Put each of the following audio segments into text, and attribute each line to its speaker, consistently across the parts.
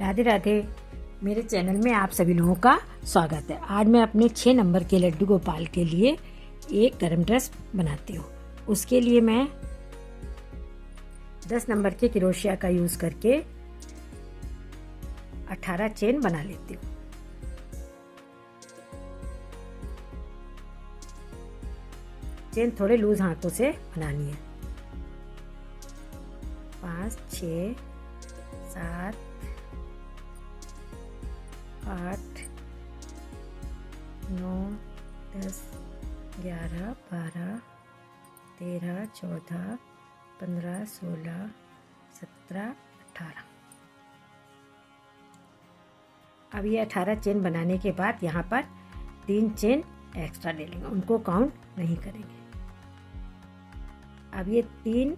Speaker 1: राधे राधे। मेरे चैनल में आप सभी लोगों का स्वागत है। आज मैं अपने 6 नंबर के लड्डू गोपाल के लिए एक गरम ड्रेस बनाती हूँ। उसके लिए मैं 10 नंबर के क्रोशिया का यूज करके 18 चेन बना लेती हूँ। चेन थोड़े लूज हाथों से बनानी है। 5, 6, 7, 8, 9, 10, 11, 12, 13, 14, 15, 16, 17, 18। अब ये 18 चेन बनाने के बाद यहाँ पर 3 चेन एक्स्ट्रा ले लेंगे, उनको काउंट नहीं करेंगे। अब ये 3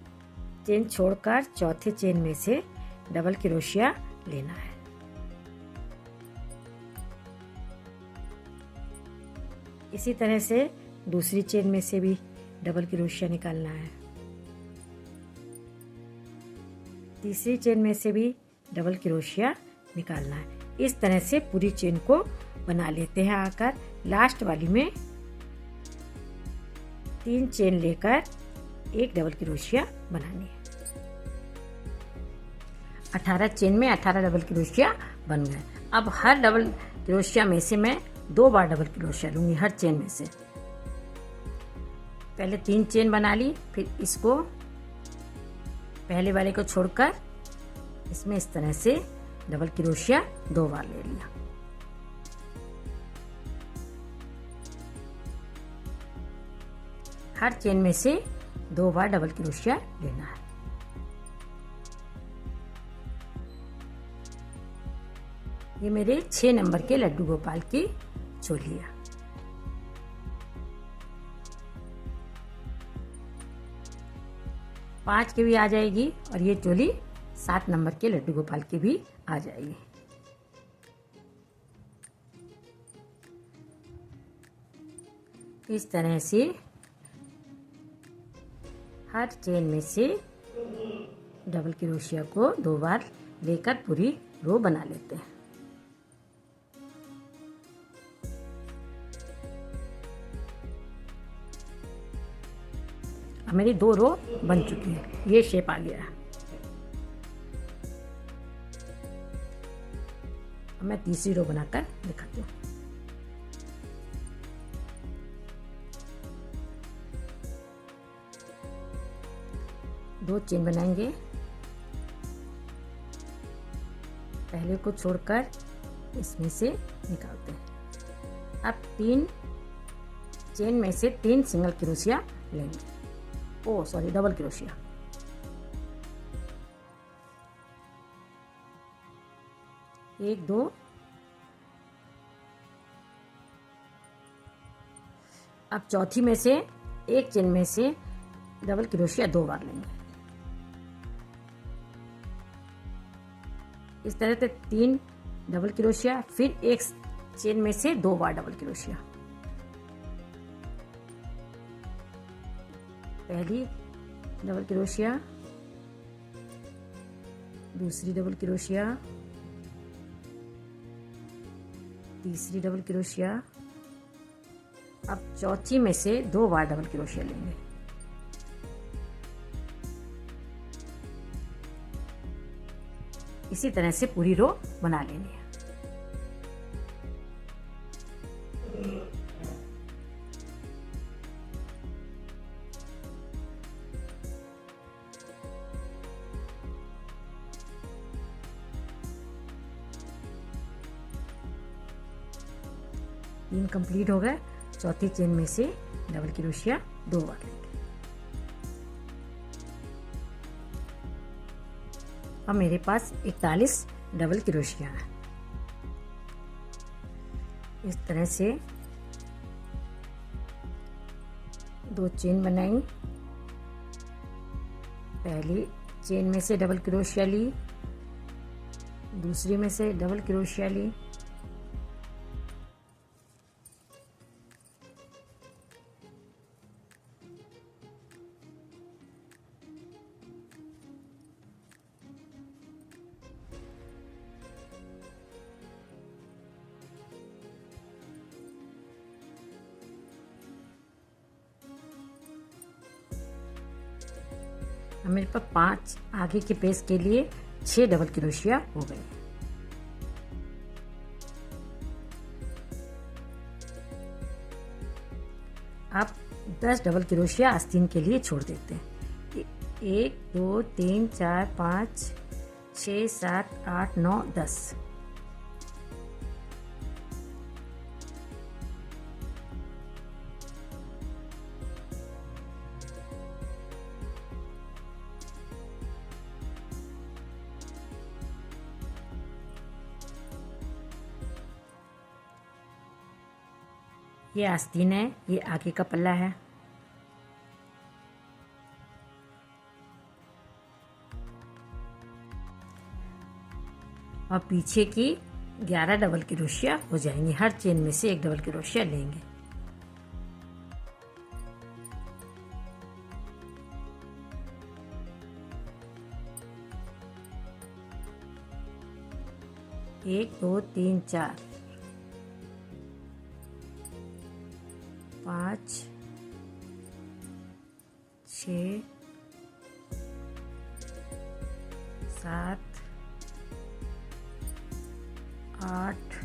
Speaker 1: चेन छोड़कर चौथे चेन में से डबल क्रोशिया लेना है। इसी तरह से दूसरी चेन में से भी डबल क्रोशिया निकालना है। तीसरी चेन में से भी डबल क्रोशिया निकालना है। इस तरह से पूरी चेन को बना लेते हैं। आकर लास्ट वाली में 3 चेन लेकर एक डबल क्रोशिया बनानी है। 18 चेन में 18 डबल क्रोशिया बन गए। अब हर डबल क्रोशिया में से मैं 2 बार डबल क्रोशिया लूंगी हर चेन में से। पहले 3 चेन बना ली, फिर इसको पहले वाले को छोड़कर इसमें इस तरह से डबल क्रोशिया 2 बार ले लिया। हर चेन में से 2 बार डबल क्रोशिया लेना है। ये मेरे 6 नंबर के लड्डू गोपाल की चोली है। पाँच की भी आ जाएगी और ये चोली 7 नंबर के लड्डू गोपाल की भी आ जाएगी। इस तरह से हर चेन में से डबल क्रोशिया को 2 बार लेकर पूरी रो बना लेते हैं। अब मेरी 2 रो बन चुकी है। ये शेप आ गया। अब मैं तीसरी रो बनाकर दिखाती हूँ। दो चेन बनाएंगे, पहले को छोड़कर इसमें से निकालते हैं। अब 3 चेन में से 3 सिंगल क्रोशिया लेंगे। Double crochet. एक, 2, अब चौथी में से एक चेन में से डबल क्रोशिया 2 बार लेंगे। इस तरह से 3 डबल क्रोशिया, फिर एक चेन में से 2 बार डबल क्रोशिया। पहली डबल क्रोशिया, दूसरी डबल क्रोशिया, तीसरी डबल क्रोशिया। अब चौथी में से 2 बार डबल क्रोशिया लेंगे। इसी तरह से पूरी रो बना लेनी है। तीन कंप्लीट हो गए। चौथी चेन में से डबल क्रोशिया 2 बार लेंगे। अब मेरे पास 41 डबल क्रोशिया है। इस तरह से 2 चेन बनाई, पहली चेन में से डबल क्रोशिया ली, दूसरी में से डबल क्रोशिया ली, अब मेरे पास 5 आगे के पेज के लिए 6 डबल क्रोशिया हो गए। अब 10 डबल क्रोशिया आस्तीन के लिए छोड़ देते हैं। 1 2 3 4 5 6 7 8 9 10। ये आस्तीन है, ये आगे का पल्ला है। और पीछे की 11 डबल क्रोशिया हो जाएंगे। हर चेन में से एक डबल क्रोशिया लेंगे। एक 2 3 4 5 6 7 8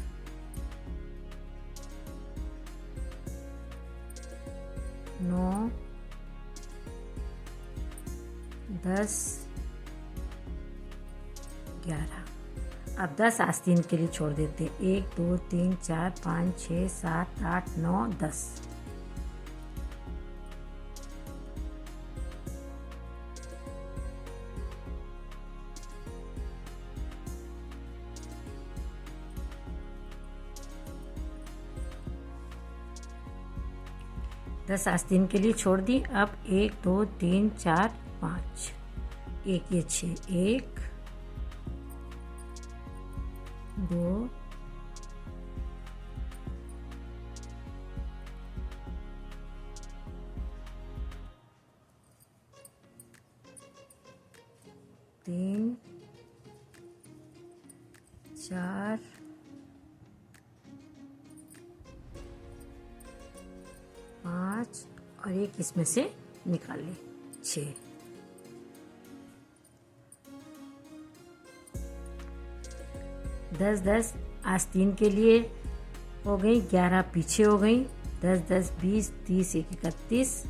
Speaker 1: 9 10 11। अब 10 आस्तीन के लिए छोड़ देते हैं। 1 2 3 4 5 6 7 8 9 10। दस आस्तीन के लिए छोड़ दी। अब 1 2 3 4 5 एक ये 6 1 2 3 4 5 और एक इसमें से निकाल ली 6। 10 आस्तीन के लिए हो गई, 11 पीछे हो गई। 10 10 20 30 1 31।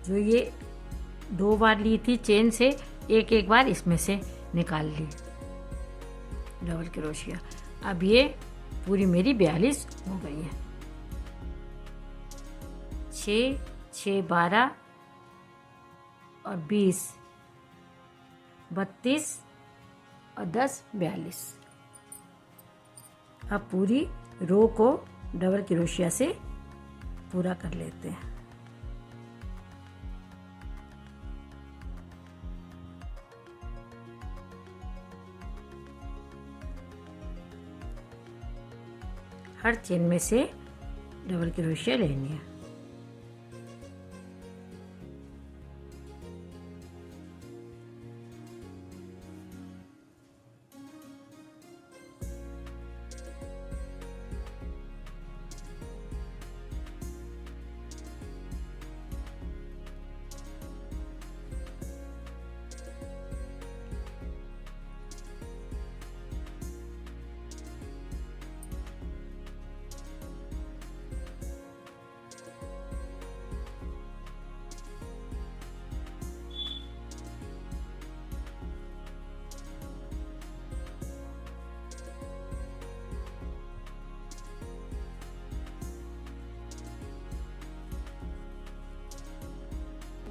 Speaker 1: जो ये 2 बार ली थी चेन से, एक बार इसमें से निकाल ली डबल क्रोशिया। अब ये पूरी मेरी 42 हो गई है। 6 6 12 और 20 32 और 10 42। अब पूरी रो को डबल क्रोशिया से पूरा कर लेते हैं। हर चेन में से डबल क्रोशिया लेनी है।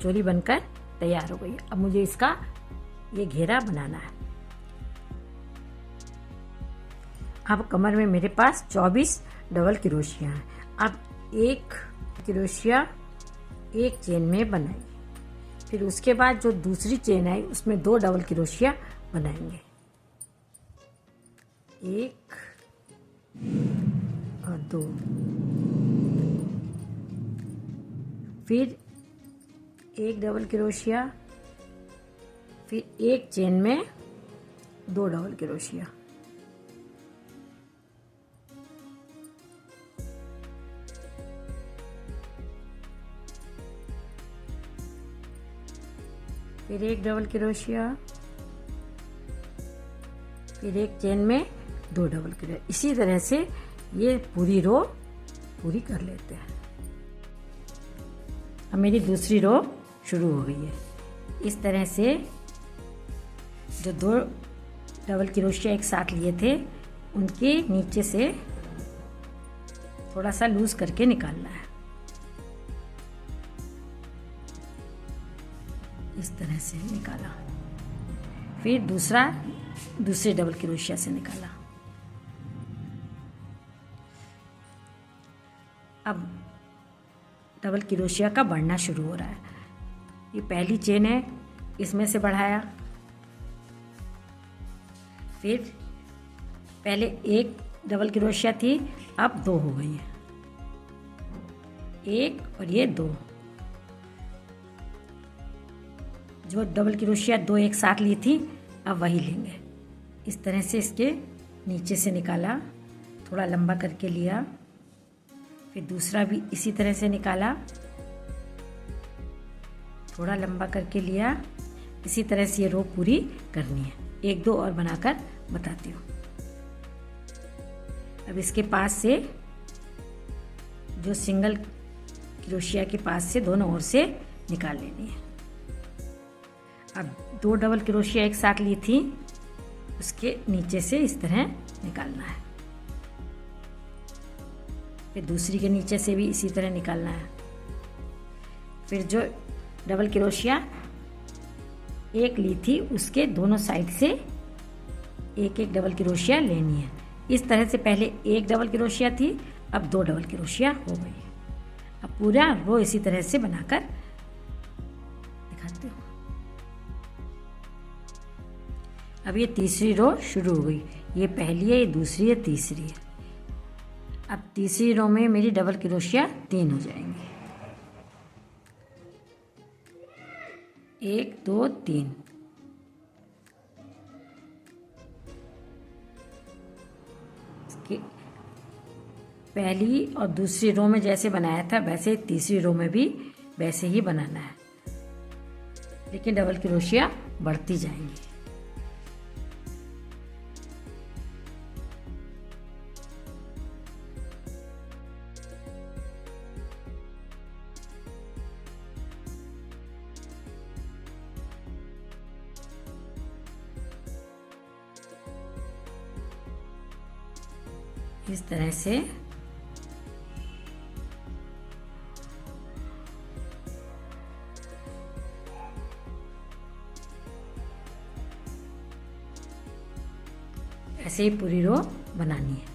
Speaker 1: चोली बनकर तैयार हो गई। अब मुझे इसका ये घेरा बनाना है। अब कमर में मेरे पास 24 डबल क्रोशिया हैं। अब एक क्रोशिया एक चेन में बनाएंगे, फिर उसके बाद जो दूसरी चेन है उसमें 2 डबल क्रोशिया बनाएंगे, 1 और 2। फिर एक डबल क्रोशिया फिर एक चेन में 2 डबल क्रोशिया, फिर एक डबल क्रोशिया, फिर एक चेन में 2 डबल क्रोशिया। इसी तरह से ये पूरी रो पूरी कर लेते हैं। अब मेरी दूसरी रो शुरू हो गई है। इस तरह से जो 2 डबल क्रोशिया एक साथ लिए थे उनके नीचे से थोड़ा सा लूज करके निकालना है। इस तरह से निकाला, फिर दूसरे डबल क्रोशिया से निकाला। अब डबल क्रोशिया का बढ़ना शुरू हो रहा है। ये पहली चेन है, इसमें से बढ़ाया, फिर पहले एक डबल क्रोशिया थी, अब 2 हो गई है, 1 और ये 2। जो डबल क्रोशिया 2 एक साथ ली थी अब वही लेंगे। इस तरह से इसके नीचे से निकाला, थोड़ा लंबा करके लिया, फिर दूसरा भी इसी तरह से निकाला, थोड़ा लंबा करके लिया। इसी तरह से ये रो पूरी करनी है। 1-2 और बनाकर बताती हूँ। अब इसके पास से जो सिंगल क्रोशिया के पास से दोनों ओर से निकाल लेनी है। अब 2 डबल क्रोशिया एक साथ ली थी, उसके नीचे से इस तरह निकालना है। फिर दूसरी के नीचे से भी इसी तरह निकालना है। फिर जो डबल क्रोशिया एक ली थी उसके दोनों साइड से एक एक डबल क्रोशिया लेनी है। इस तरह से पहले एक डबल क्रोशिया थी, अब 2 डबल क्रोशिया हो गई है। अब पूरा रो इसी तरह से बनाकर दिखाती हूँ। अब ये तीसरी रो शुरू हो गई। ये पहली है, ये दूसरी है, तीसरी है। अब तीसरी रो में मेरी डबल क्रोशिया 3 हो जाएंगी। 1 2 3। इसकी पहली और दूसरी रो में जैसे बनाया था वैसे तीसरी रो में भी वैसे ही बनाना है, लेकिन डबल क्रोशिया बढ़ती जाएंगी। इस तरह से ऐसे ही पूरी रो बनानी है।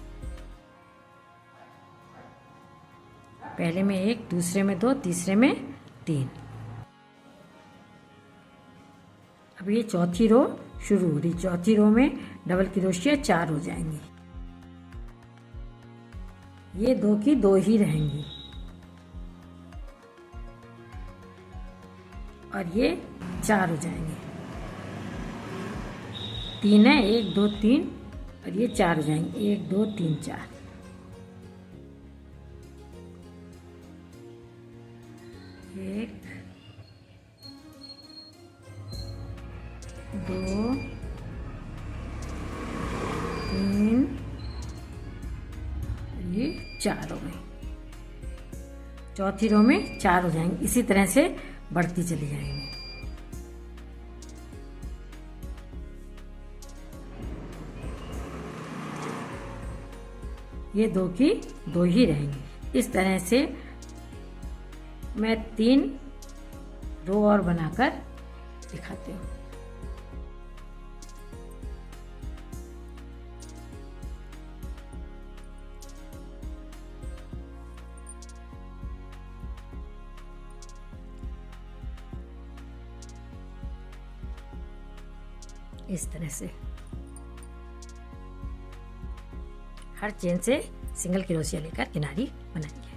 Speaker 1: पहले में 1, दूसरे में 2, तीसरे में 3। अब ये चौथी रो शुरू हो रही। चौथी रो में डबल क्रोशिया 4 हो जाएंगी। ये 2 की 2 ही रहेंगी और ये 4 हो जाएंगे। 3 है, 1 2 3 और ये 4 हो जाएंगे। 1 2 3 4। एक 2 3 ये 4 हो गई। चौथी रो में 4 हो जाएंगे। इसी तरह से बढ़ती चली जाएंगी। ये 2 की 2 ही रहेंगी। इस तरह से मैं 3 रो और बनाकर दिखाती हूँ। इस तरह से हर चेन से सिंगल क्रोशिया लेकर किनारी बनाएंगे।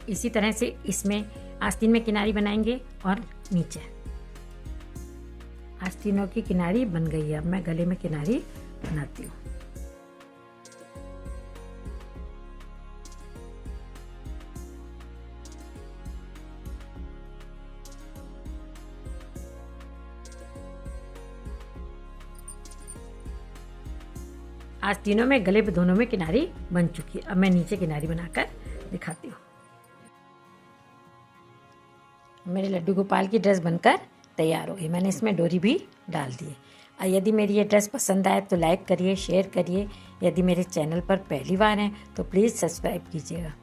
Speaker 1: इसी तरह से इसमें आस्तीन में किनारी बनाएंगे और नीचे। आस्तीनों की किनारी बन गई है। अब मैं गले में किनारी बनाती हूँ। आस्तीनों में गले दोनों में किनारी बन चुकी है। अब मैं नीचे किनारी बनाकर दिखाती हूँ। मेरे लड्डू गोपाल की ड्रेस बनकर तैयार हो गई। मैंने इसमें डोरी भी डाल दी है। यदि मेरी ये ड्रेस पसंद आए तो लाइक करिए, शेयर करिए। यदि मेरे चैनल पर पहली बार हैं तो प्लीज़ सब्सक्राइब कीजिएगा।